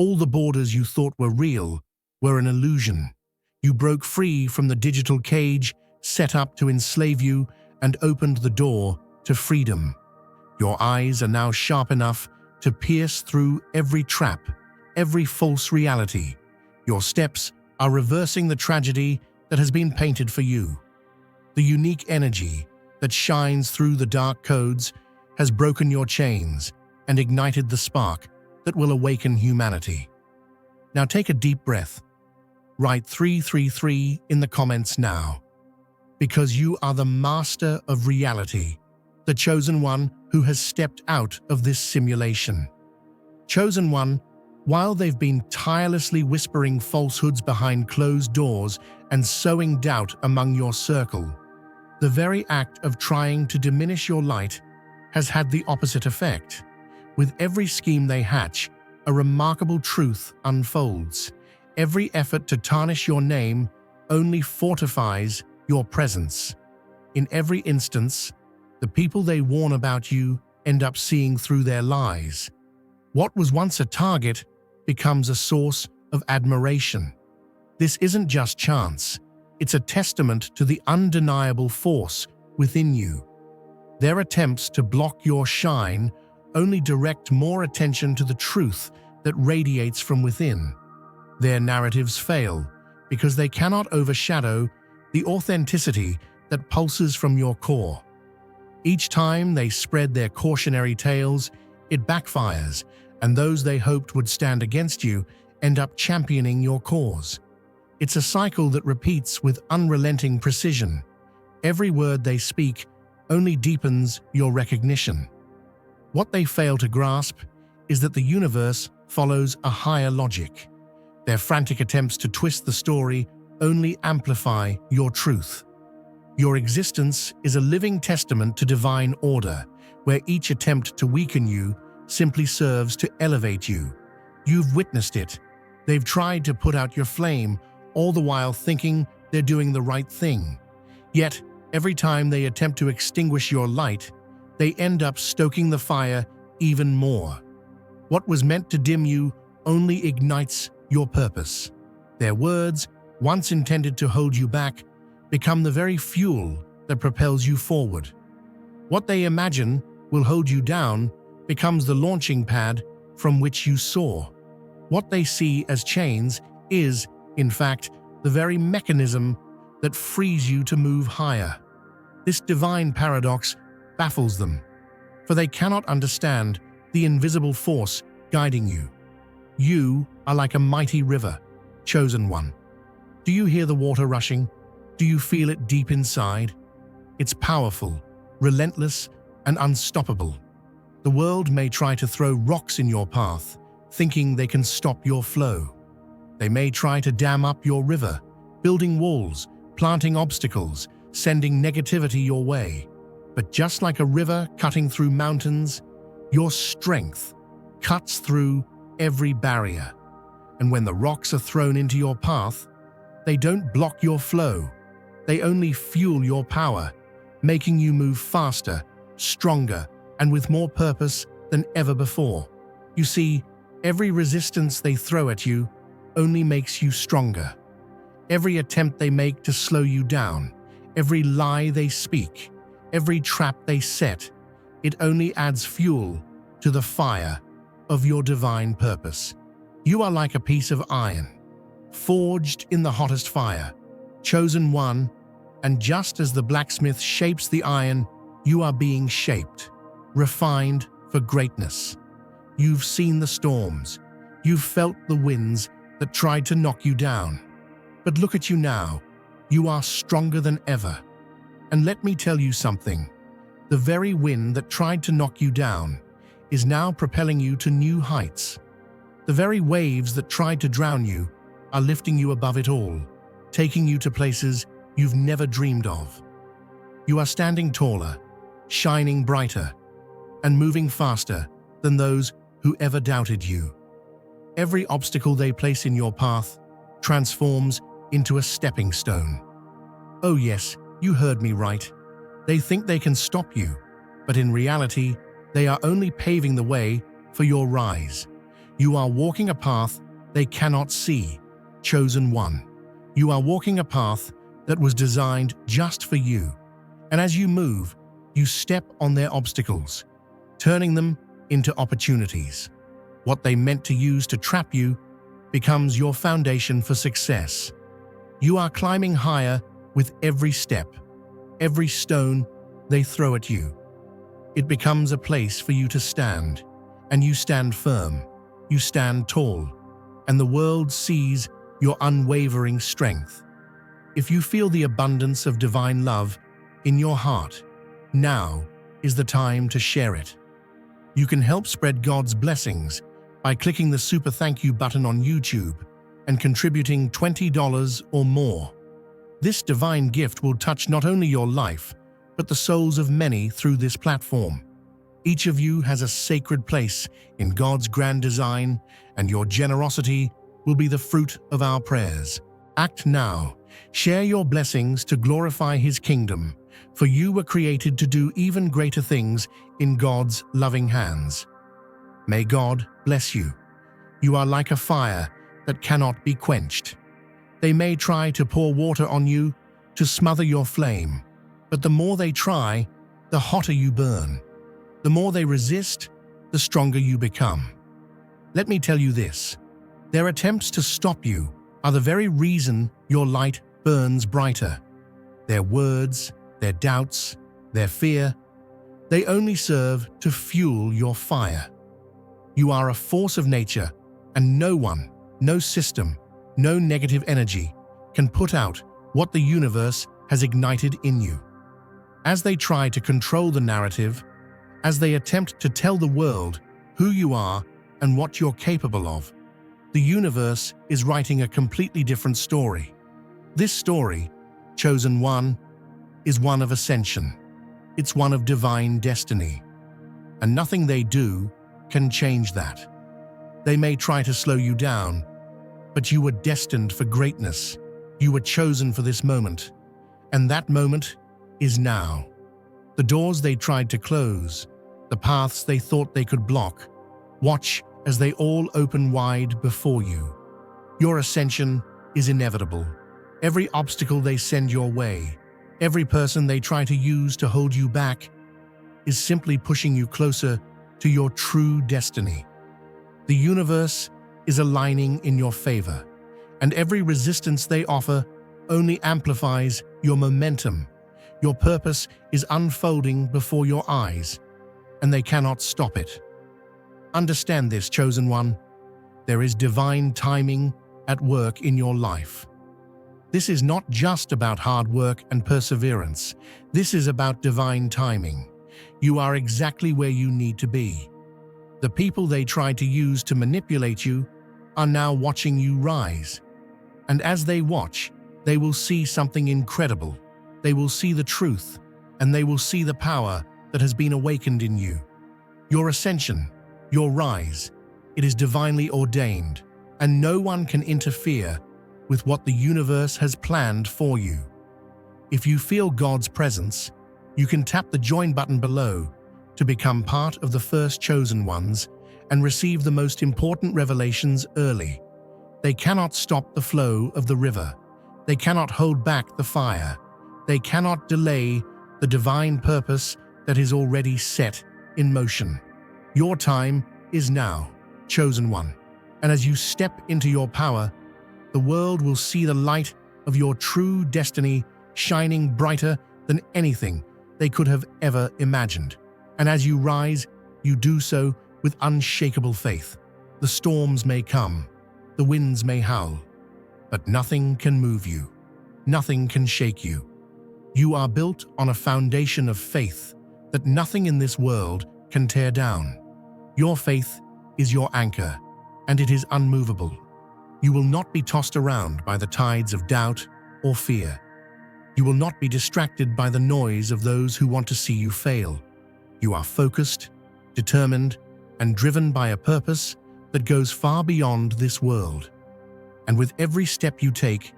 All the borders you thought were real were an illusion. You broke free from the digital cage set up to enslave you and opened the door to freedom. Your eyes are now sharp enough to pierce through every trap, every false reality. Your steps are reversing the tragedy that has been painted for you. The unique energy that shines through the dark codes has broken your chains and ignited the spark that will awaken humanity. Now take a deep breath. Write 333 in the comments now, because you are the master of reality, the chosen one who has stepped out of this simulation. Chosen one, while they've been tirelessly whispering falsehoods behind closed doors and sowing doubt among your circle, the very act of trying to diminish your light has had the opposite effect. With every scheme they hatch, a remarkable truth unfolds. Every effort to tarnish your name only fortifies your presence. In every instance, the people they warn about you end up seeing through their lies. What was once a target becomes a source of admiration. This isn't just chance, it's a testament to the undeniable force within you. Their attempts to block your shine only direct more attention to the truth that radiates from within. Their narratives fail because they cannot overshadow the authenticity that pulses from your core. Each time they spread their cautionary tales, it backfires, and those they hoped would stand against you end up championing your cause. It's a cycle that repeats with unrelenting precision. Every word they speak only deepens your recognition. What they fail to grasp is that the universe follows a higher logic. Their frantic attempts to twist the story only amplify your truth. Your existence is a living testament to divine order, where each attempt to weaken you simply serves to elevate you. You've witnessed it. They've tried to put out your flame, all the while thinking they're doing the right thing. Yet, every time they attempt to extinguish your light, they end up stoking the fire even more. What was meant to dim you only ignites your purpose. Their words, once intended to hold you back, become the very fuel that propels you forward. What they imagine will hold you down becomes the launching pad from which you soar. What they see as chains is, in fact, the very mechanism that frees you to move higher. This divine paradox baffles them, for they cannot understand the invisible force guiding you. You are like a mighty river, chosen one. Do you hear the water rushing? Do you feel it deep inside? It's powerful, relentless, and unstoppable. The world may try to throw rocks in your path, thinking they can stop your flow. They may try to dam up your river, building walls, planting obstacles, sending negativity your way. But just like a river cutting through mountains, your strength cuts through every barrier. And when the rocks are thrown into your path, they don't block your flow. They only fuel your power, making you move faster, stronger, and with more purpose than ever before. You see, every resistance they throw at you only makes you stronger. Every attempt they make to slow you down, every lie they speak, every trap they set, it only adds fuel to the fire of your divine purpose. You are like a piece of iron, forged in the hottest fire, chosen one, and just as the blacksmith shapes the iron, you are being shaped, refined for greatness. You've seen the storms, you've felt the winds that tried to knock you down. But look at you now, you are stronger than ever. And let me tell you something, the very wind that tried to knock you down is now propelling you to new heights. The very waves that tried to drown you are lifting you above it all, taking you to places you've never dreamed of. You are standing taller, shining brighter, and moving faster than those who ever doubted you. Every obstacle they place in your path transforms into a stepping stone. Oh yes, you heard me right. They think they can stop you, but in reality, they are only paving the way for your rise. You are walking a path they cannot see, chosen one. You are walking a path that was designed just for you. And as you move, you step on their obstacles, turning them into opportunities. What they meant to use to trap you becomes your foundation for success. You are climbing higher with every step, every stone they throw at you. It becomes a place for you to stand, and you stand firm, you stand tall, and the world sees your unwavering strength. If you feel the abundance of divine love in your heart, now is the time to share it. You can help spread God's blessings by clicking the super thank you button on YouTube and contributing $20 or more. This divine gift will touch not only your life, but the souls of many through this platform. Each of you has a sacred place in God's grand design, and your generosity will be the fruit of our prayers. Act now. Share your blessings to glorify His kingdom, for you were created to do even greater things in God's loving hands. May God bless you. You are like a fire that cannot be quenched. They may try to pour water on you to smother your flame, but the more they try, the hotter you burn. The more they resist, the stronger you become. Let me tell you this: their attempts to stop you are the very reason your light burns brighter. Their words, their doubts, their fear, they only serve to fuel your fire. You are a force of nature, and no one, no system, no negative energy can put out what the universe has ignited in you. As they try to control the narrative, as they attempt to tell the world who you are and what you're capable of, the universe is writing a completely different story. This story, chosen one, is one of ascension. It's one of divine destiny. And nothing they do can change that. They may try to slow you down, but you were destined for greatness. You were chosen for this moment, and that moment is now. The doors they tried to close, the paths they thought they could block, watch as they all open wide before you. Your ascension is inevitable. Every obstacle they send your way, every person they try to use to hold you back, is simply pushing you closer to your true destiny. The universe is aligning in your favor, and every resistance they offer only amplifies your momentum. Your purpose is unfolding before your eyes, and they cannot stop it. Understand this, chosen one. There is divine timing at work in your life. This is not just about hard work and perseverance. This is about divine timing. You are exactly where you need to be. The people they tried to use to manipulate you are now watching you rise. And as they watch, they will see something incredible. They will see the truth, and they will see the power that has been awakened in you. Your ascension, your rise, it is divinely ordained, and no one can interfere with what the universe has planned for you. If you feel God's presence, you can tap the join button below to become part of the first chosen ones and receive the most important revelations early. They cannot stop the flow of the river. They cannot hold back the fire. They cannot delay the divine purpose that is already set in motion. Your time is now, chosen one. And as you step into your power, the world will see the light of your true destiny shining brighter than anything they could have ever imagined. And as you rise, you do so with unshakable faith. The storms may come, the winds may howl, but nothing can move you. Nothing can shake you. You are built on a foundation of faith that nothing in this world can tear down. Your faith is your anchor, and it is unmovable. You will not be tossed around by the tides of doubt or fear. You will not be distracted by the noise of those who want to see you fail. You are focused, determined, and driven by a purpose that goes far beyond this world. And with every step you take,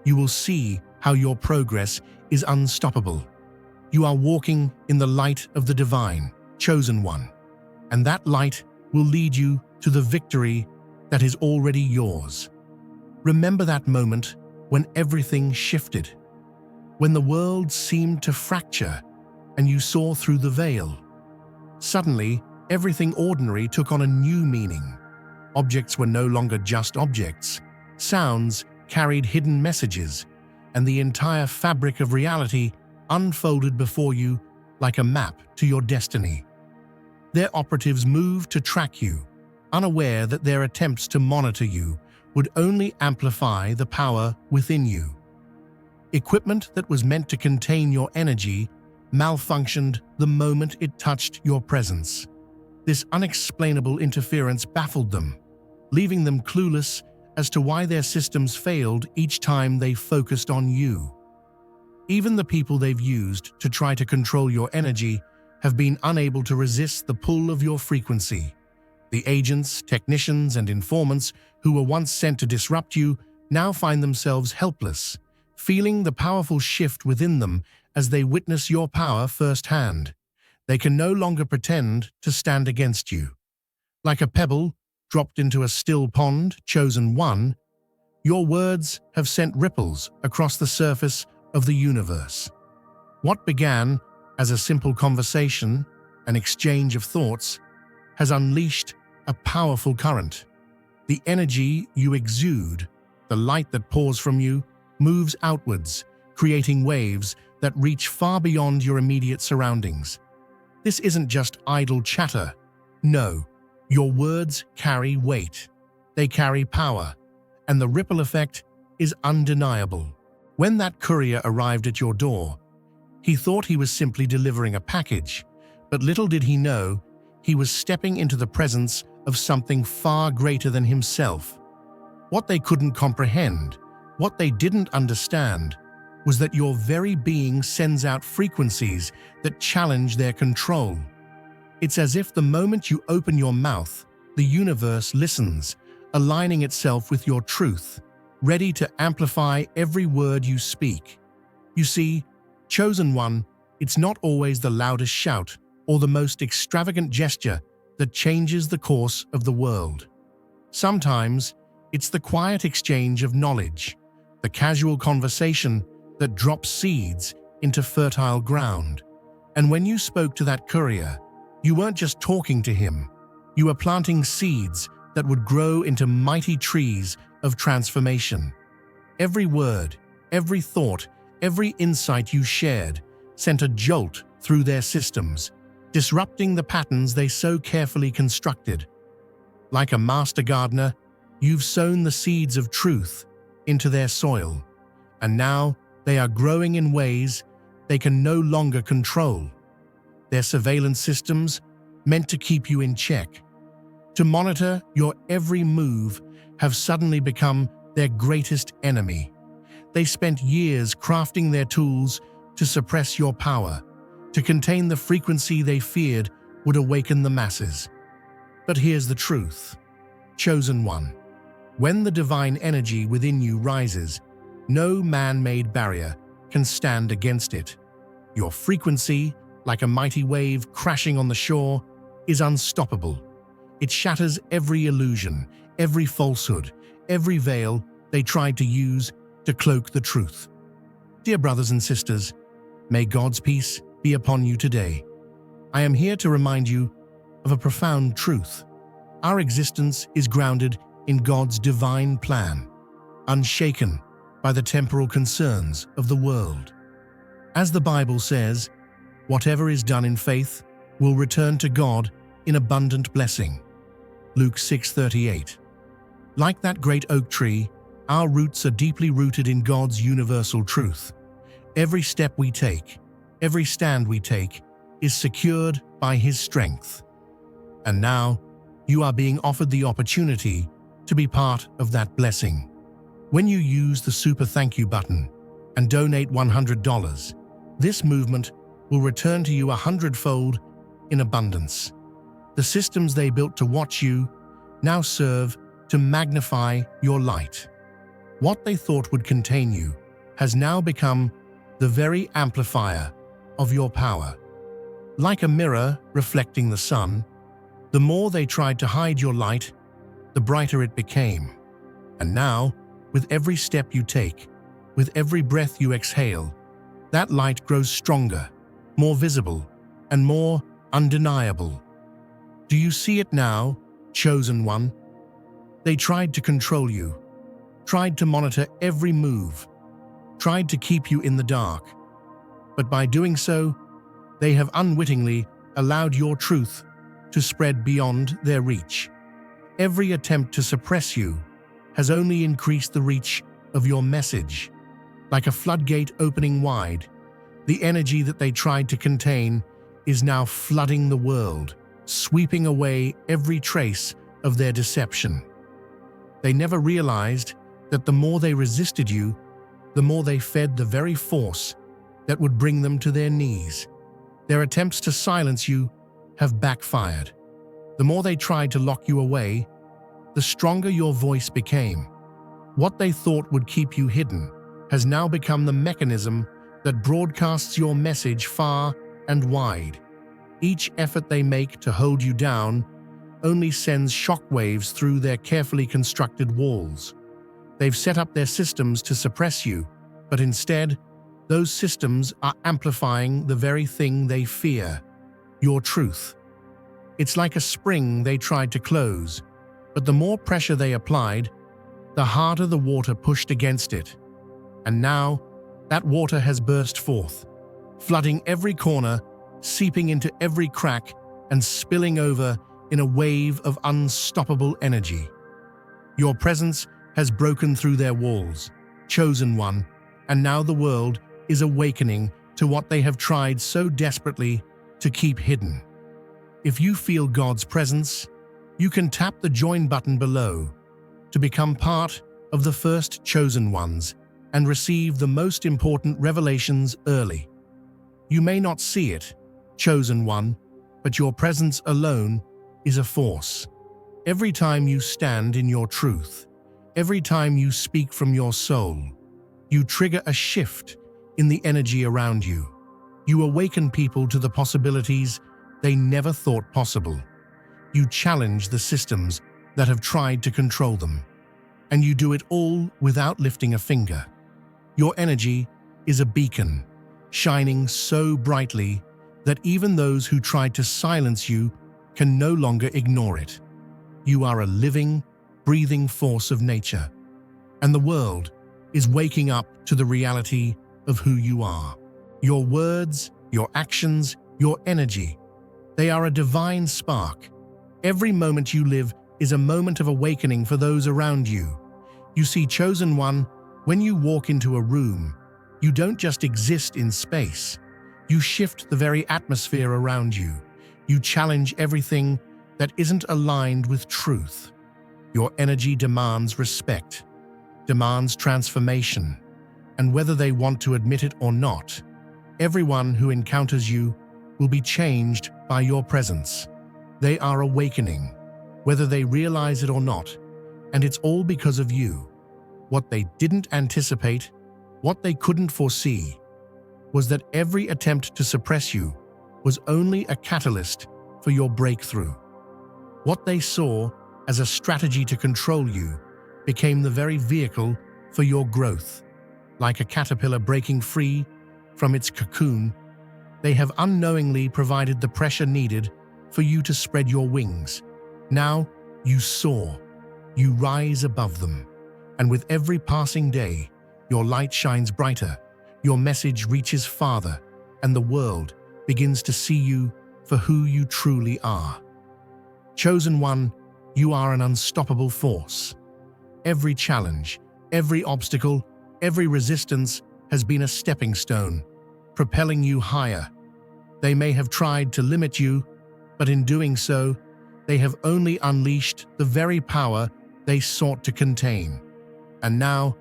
you will see how your progress is unstoppable. You are walking in the light of the divine, chosen one, and that light will will lead you to the victory that is already yours. Remember that moment when everything shifted, when the world seemed to fracture and you saw through the veil. Suddenly, everything ordinary took on a new meaning. Objects were no longer just objects. Sounds carried hidden messages, and the entire fabric of reality unfolded before you like a map to your destiny. Their operatives moved to track you, unaware that their attempts to monitor you would only amplify the power within you. Equipment that was meant to contain your energy malfunctioned the moment it touched your presence. This unexplainable interference baffled them, leaving them clueless as to why their systems failed each time they focused on you. Even the people they've used to try to control your energy have been unable to resist the pull of your frequency. The agents, technicians, and informants who were once sent to disrupt you now find themselves helpless, feeling the powerful shift within them as they witness your power firsthand. They can no longer pretend to stand against you. Like a pebble dropped into a still pond, chosen one, your words have sent ripples across the surface of the universe. What began as a simple conversation, an exchange of thoughts, has unleashed a powerful current. The energy you exude, the light that pours from you, moves outwards, creating waves that reach far beyond your immediate surroundings. This isn't just idle chatter. No, your words carry weight. They carry power, and the ripple effect is undeniable. When that courier arrived at your door, he thought he was simply delivering a package, but little did he know he was stepping into the presence of something far greater than himself. What they couldn't comprehend, what they didn't understand, was that your very being sends out frequencies that challenge their control. It's as if the moment you open your mouth, the universe listens, aligning itself with your truth, ready to amplify every word you speak. You see, chosen one, it's not always the loudest shout or the most extravagant gesture that changes the course of the world. Sometimes, it's the quiet exchange of knowledge, the casual conversation that drops seeds into fertile ground. And when you spoke to that courier, you weren't just talking to him, you were planting seeds that would grow into mighty trees of transformation. Every word, every thought, every insight you shared sent a jolt through their systems, disrupting the patterns they so carefully constructed. Like a master gardener, you've sown the seeds of truth into their soil, and now they are growing in ways they can no longer control. Their surveillance systems, meant to keep you in check, to monitor your every move, have suddenly become their greatest enemy. They spent years crafting their tools to suppress your power, to contain the frequency they feared would awaken the masses. But here's the truth. Chosen one, when the divine energy within you rises, no man-made barrier can stand against it. Your frequency, like a mighty wave crashing on the shore, is unstoppable. It shatters every illusion, every falsehood, every veil they tried to use to cloak the truth. Dear brothers and sisters, may God's peace be upon you today. I am here to remind you of a profound truth. Our existence is grounded in God's divine plan, unshaken by the temporal concerns of the world. As the Bible says, whatever is done in faith will return to God in abundant blessing. Luke 6:38. Like that great oak tree, our roots are deeply rooted in God's universal truth. Every step we take, every stand we take, is secured by His strength. And now, you are being offered the opportunity to be part of that blessing. When you use the Super Thank You button and donate $100, this movement will return to you 100-fold in abundance. The systems they built to watch you now serve to magnify your light. What they thought would contain you has now become the very amplifier of your power. Like a mirror reflecting the sun, The more they tried to hide your light, the brighter it became. And now, with every step you take, with every breath you exhale, that light grows stronger, more visible, and more undeniable. Do you see it now, chosen one? They tried to control you, tried to monitor every move, tried to keep you in the dark. But by doing so, they have unwittingly allowed your truth to spread beyond their reach. Every attempt to suppress you has only increased the reach of your message. Like a floodgate opening wide, the energy that they tried to contain is now flooding the world, sweeping away every trace of their deception. They never realized that the more they resisted you, the more they fed the very force that would bring them to their knees. Their attempts to silence you have backfired. The more they tried to lock you away, the stronger your voice became. What they thought would keep you hidden has now become the mechanism that broadcasts your message far and wide. Each effort they make to hold you down only sends shockwaves through their carefully constructed walls. They've set up their systems to suppress you, but instead, those systems are amplifying the very thing they fear, your truth. It's like a spring they tried to close, but the more pressure they applied, the harder the water pushed against it. And now, that water has burst forth, flooding every corner, seeping into every crack, and spilling over in a wave of unstoppable energy. Your presence has broken through their walls, chosen one, and now the world is awakening to what they have tried so desperately to keep hidden. If you feel God's presence, you can tap the join button below to become part of the first chosen ones and receive the most important revelations early. You may not see it, chosen one, but your presence alone is a force. Every time you stand in your truth, every time you speak from your soul, you trigger a shift in the energy around you. You awaken people to the possibilities they never thought possible. You challenge the systems that have tried to control them. And you do it all without lifting a finger. Your energy is a beacon, shining so brightly that even those who tried to silence you can no longer ignore it. You are a living, breathing force of nature, and the world is waking up to the reality of who you are. Your words, your actions, your energy, they are a divine spark. Every moment you live is a moment of awakening for those around you. You see, chosen one, when you walk into a room, you don't just exist in space. You shift the very atmosphere around you. You challenge everything that isn't aligned with truth. Your energy demands respect, demands transformation, and whether they want to admit it or not, everyone who encounters you will be changed by your presence. They are awakening, whether they realize it or not, and it's all because of you. What they didn't anticipate, what they couldn't foresee, was that every attempt to suppress you was only a catalyst for your breakthrough. What they saw as a strategy to control you became the very vehicle for your growth. Like a caterpillar breaking free from its cocoon, they have unknowingly provided the pressure needed for you to spread your wings. Now you soar, you rise above them, and with every passing day, your light shines brighter, your message reaches farther, and the world begins to see you for who you truly are. Chosen one, you are an unstoppable force. Every challenge, every obstacle, every resistance has been a stepping stone, propelling you higher. They may have tried to limit you, but in doing so, they have only unleashed the very power they sought to contain. And now,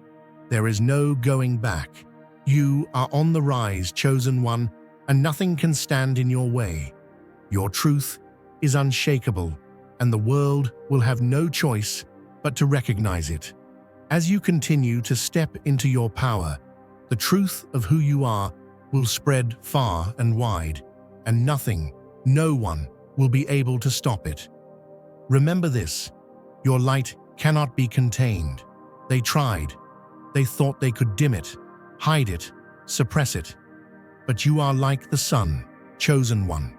there is no going back. You are on the rise, chosen one, and nothing can stand in your way. Your truth is unshakable, and the world will have no choice but to recognize it. As you continue to step into your power, the truth of who you are will spread far and wide, and nothing, no one, will be able to stop it. Remember this, your light cannot be contained. They tried. They thought they could dim it, hide it, suppress it. But you are like the sun, chosen one.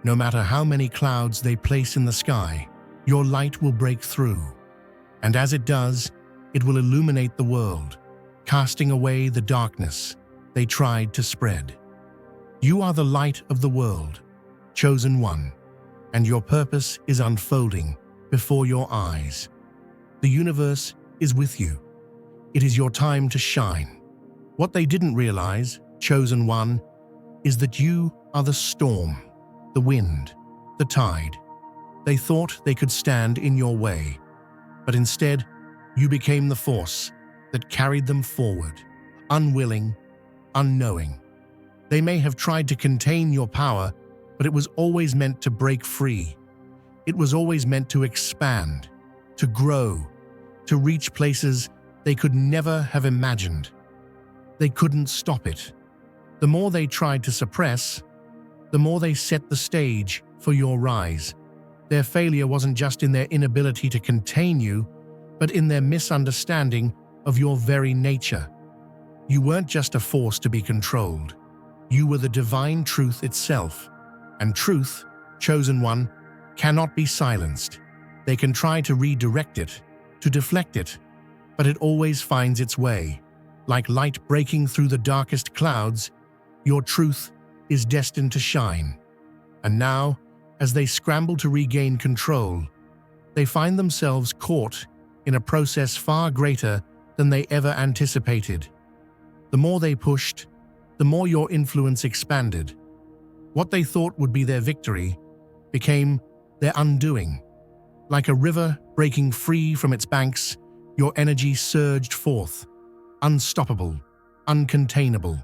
No matter how many clouds they place in the sky, your light will break through. And as it does, it will illuminate the world, casting away the darkness they tried to spread. You are the light of the world, chosen one, and your purpose is unfolding before your eyes. The universe is with you. It is your time to shine. What they didn't realize, chosen one, is that you are the storm, the wind, the tide. They thought they could stand in your way, but instead, you became the force that carried them forward, unwilling, unknowing. They may have tried to contain your power, but it was always meant to break free. It was always meant to expand, to grow, to reach places they could never have imagined. They couldn't stop it. The more they tried to suppress, the more they set the stage for your rise. Their failure wasn't just in their inability to contain you, but in their misunderstanding of your very nature. You weren't just a force to be controlled. You were the divine truth itself. And truth, chosen one, cannot be silenced. They can try to redirect it, to deflect it, but it always finds its way. Like light breaking through the darkest clouds, your truth is destined to shine. And now, as they scramble to regain control, they find themselves caught in a process far greater than they ever anticipated. The more they pushed, the more your influence expanded. What they thought would be their victory became their undoing. Like a river breaking free from its banks, your energy surged forth, unstoppable, uncontainable.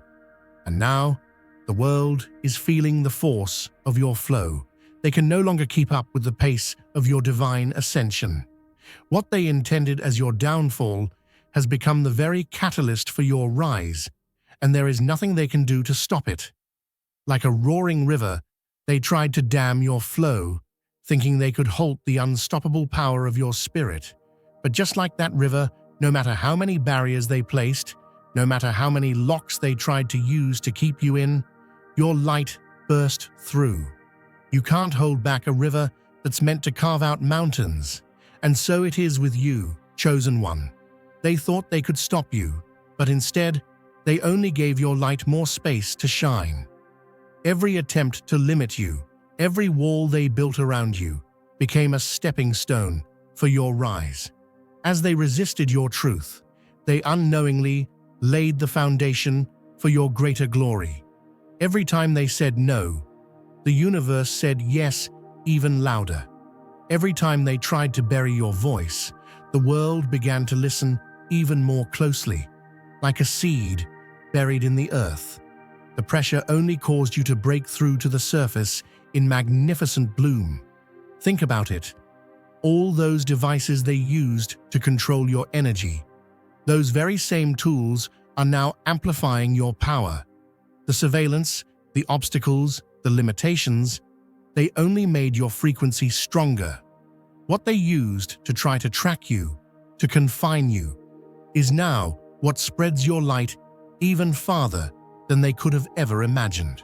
And now, the world is feeling the force of your flow. They can no longer keep up with the pace of your divine ascension. What they intended as your downfall has become the very catalyst for your rise, and there is nothing they can do to stop it. Like a roaring river, they tried to dam your flow, thinking they could halt the unstoppable power of your spirit. But just like that river, no matter how many barriers they placed, no matter how many locks they tried to use to keep you in, your light burst through. You can't hold back a river that's meant to carve out mountains. And so it is with you, chosen one. They thought they could stop you, but instead, they only gave your light more space to shine. Every attempt to limit you, every wall they built around you, became a stepping stone for your rise. As they resisted your truth, they unknowingly laid the foundation for your greater glory. Every time they said no, the universe said yes even louder. Every time they tried to bury your voice, the world began to listen even more closely, like a seed buried in the earth. The pressure only caused you to break through to the surface in magnificent bloom. Think about it. All those devices they used to control your energy, those very same tools are now amplifying your power. The surveillance, the obstacles, the limitations, they only made your frequency stronger. What they used to try to track you, to confine you, is now what spreads your light even farther than they could have ever imagined.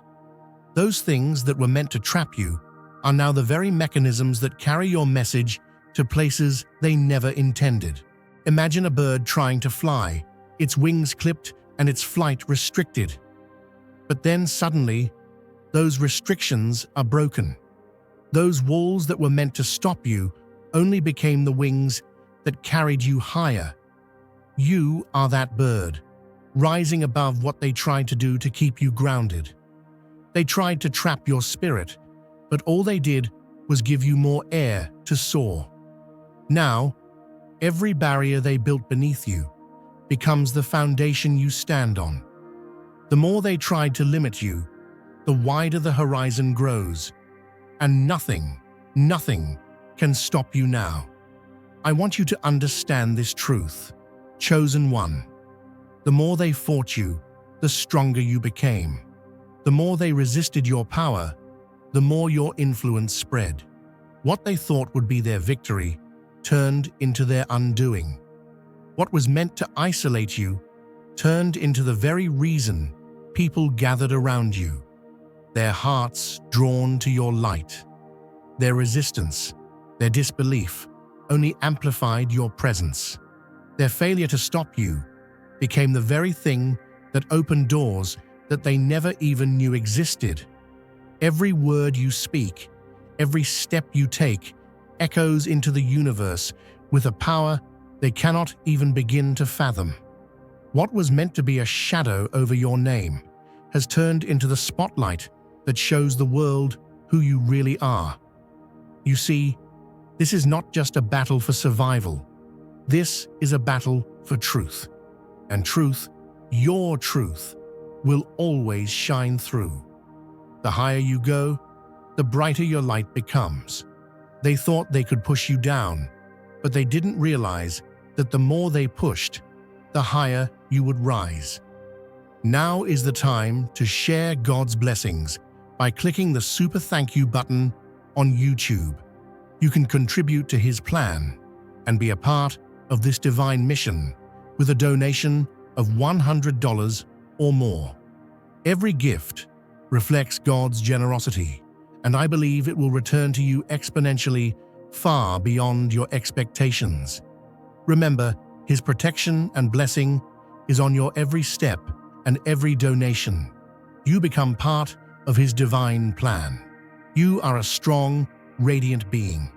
Those things that were meant to trap you are now the very mechanisms that carry your message to places they never intended. Imagine a bird trying to fly, its wings clipped and its flight restricted. But then suddenly, those restrictions are broken. Those walls that were meant to stop you only became the wings that carried you higher. You are that bird, rising above what they tried to do to keep you grounded. They tried to trap your spirit, but all they did was give you more air to soar. Now, every barrier they built beneath you becomes the foundation you stand on. The more they tried to limit you, the wider the horizon grows, and nothing can stop you now. I want you to understand this truth, chosen one. The more they fought you, the stronger you became. The more they resisted your power, the more your influence spread. What they thought would be their victory turned into their undoing. What was meant to isolate you turned into the very reason people gathered around you, their hearts drawn to your light. Their resistance, their disbelief, only amplified your presence. Their failure to stop you became the very thing that opened doors that they never even knew existed. Every word you speak, every step you take, echoes into the universe with a power they cannot even begin to fathom. What was meant to be a shadow over your name has turned into the spotlight that shows the world who you really are. You see, this is not just a battle for survival. This is a battle for truth. And truth, your truth, will always shine through. The higher you go, the brighter your light becomes. They thought they could push you down, but they didn't realize that the more they pushed, the higher you would rise. Now is the time to share God's blessings by clicking the super thank you button on YouTube. You can contribute to His plan and be a part of this divine mission with a donation of $100 or more. Every gift reflects God's generosity, and I believe it will return to you exponentially far beyond your expectations. Remember, His protection and blessing is on your every step and every donation. You become part of His divine plan. You are a strong, radiant being,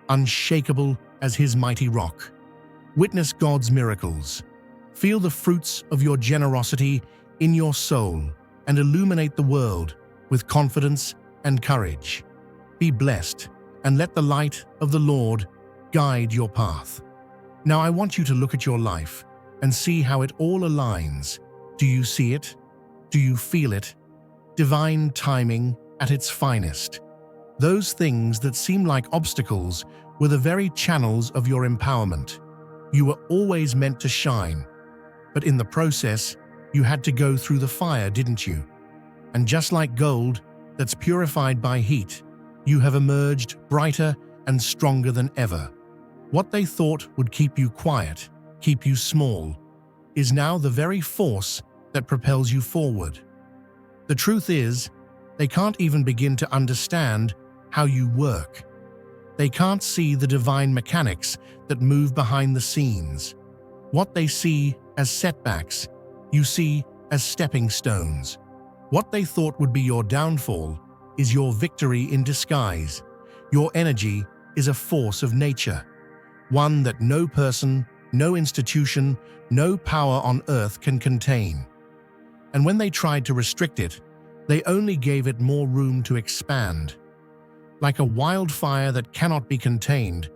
unshakable as His mighty rock. Witness God's miracles. Feel the fruits of your generosity in your soul and illuminate the world with confidence and courage. Be blessed and let the light of the Lord guide your path. Now I want you to look at your life and see how it all aligns. Do you see it? Do you feel it? Divine timing at its finest. Those things that seem like obstacles were the very channels of your empowerment. You were always meant to shine, but in the process, you had to go through the fire, didn't you? And just like gold that's purified by heat, you have emerged brighter and stronger than ever. What they thought would keep you quiet, keep you small, is now the very force that propels you forward. The truth is, they can't even begin to understand how you work. They can't see the divine mechanics that move behind the scenes. What they see as setbacks, you see as stepping stones. What they thought would be your downfall is your victory in disguise. Your energy is a force of nature, one that no person, no institution, no power on earth can contain. And when they tried to restrict it, they only gave it more room to expand. Like a wildfire that cannot be contained,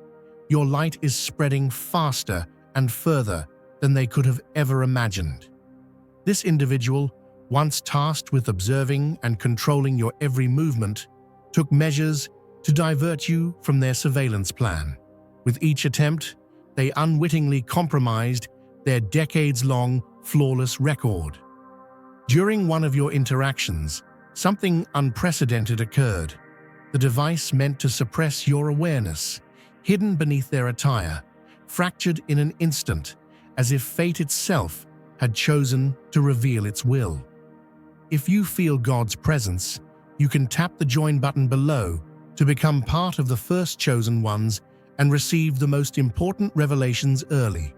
your light is spreading faster and further than they could have ever imagined. This individual, once tasked with observing and controlling your every movement, took measures to divert you from their surveillance plan. With each attempt, they unwittingly compromised their decades-long, flawless record. During one of your interactions, something unprecedented occurred. The device meant to suppress your awareness, hidden beneath their attire, fractured in an instant, as if fate itself had chosen to reveal its will. If you feel God's presence, you can tap the join button below to become part of the first chosen ones and receive the most important revelations early.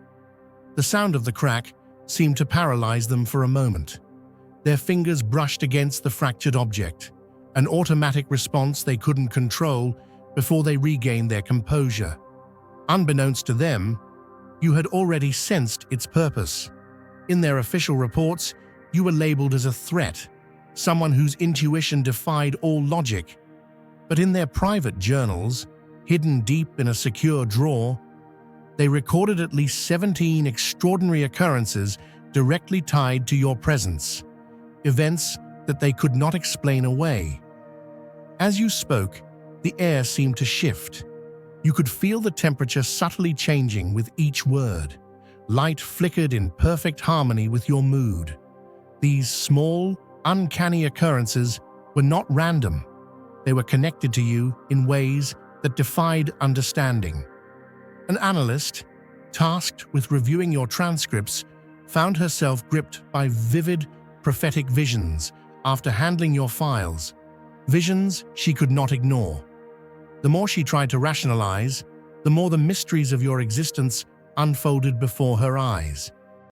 The sound of the crack seemed to paralyze them for a moment. Their fingers brushed against the fractured object, an automatic response they couldn't control before they regained their composure. Unbeknownst to them, you had already sensed its purpose. In their official reports, you were labeled as a threat, someone whose intuition defied all logic. But in their private journals, hidden deep in a secure drawer, they recorded at least 17 extraordinary occurrences directly tied to your presence, events that they could not explain away. As you spoke, the air seemed to shift. You could feel the temperature subtly changing with each word. Light flickered in perfect harmony with your mood. These small, uncanny occurrences were not random. They were connected to you in ways that defied understanding. An analyst, tasked with reviewing your transcripts, found herself gripped by vivid, prophetic visions after handling your files, visions she could not ignore. The more she tried to rationalize, the more the mysteries of your existence unfolded before her eyes.